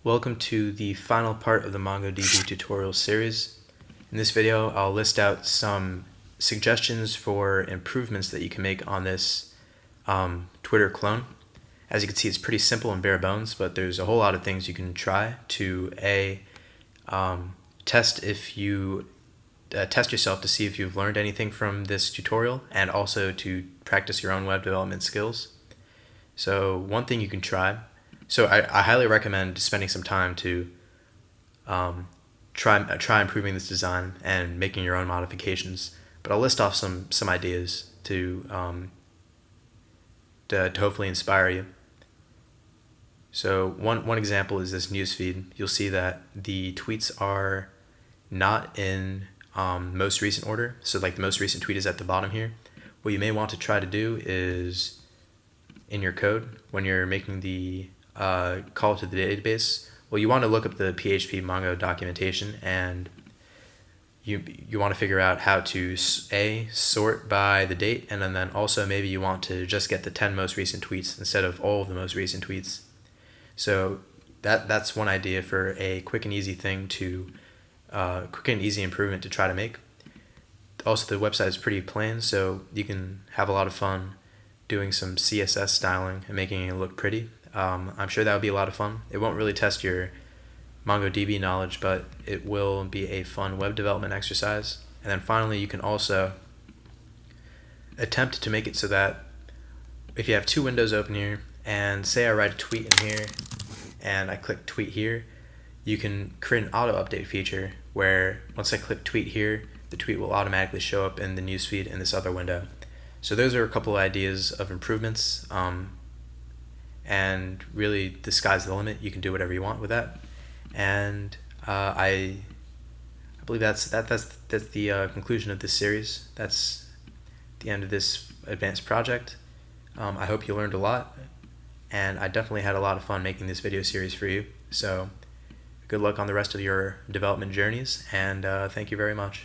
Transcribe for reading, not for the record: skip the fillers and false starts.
Welcome to the final part of the MongoDB tutorial series. In this video, I'll list out some suggestions for improvements that you can make on this Twitter clone. As you can see, it's pretty simple and bare bones, but there's a whole lot of things you can try to test yourself to see if you've learned anything from this tutorial, and also to practice your own web development skills. So one thing you can try. So I highly recommend spending some time to try improving this design and making your own modifications. But I'll list off some ideas to hopefully inspire you. So one example is this newsfeed. You'll see that the tweets are not in most recent order. So like the most recent tweet is at the bottom here. What you may want to try to do is in your code when you're making the call to the database, well, you want to look up the PHP Mongo documentation, and you want to figure out how to sort by the date, and then also maybe you want to just get the 10 most recent tweets instead of all of the most recent tweets. So that's one idea for a quick and easy thing to quick and easy improvement to try to make. Also, the website is pretty plain, so you can have a lot of fun doing some CSS styling and making it look pretty. I'm sure that would be a lot of fun. It won't really test your MongoDB knowledge, but it will be a fun web development exercise. And then finally, you can also attempt to make it so that if you have two windows open here, and say I write a tweet in here, and I click tweet here, you can create an auto update feature where once I click tweet here, the tweet will automatically show up in the newsfeed in this other window. So those are a couple of ideas of improvements. And really, the sky's the limit. You can do whatever you want with that. And I believe that's the conclusion of this series. That's the end of this advanced project. I hope you learned a lot, and I definitely had a lot of fun making this video series for you. So good luck on the rest of your development journeys, and thank you very much.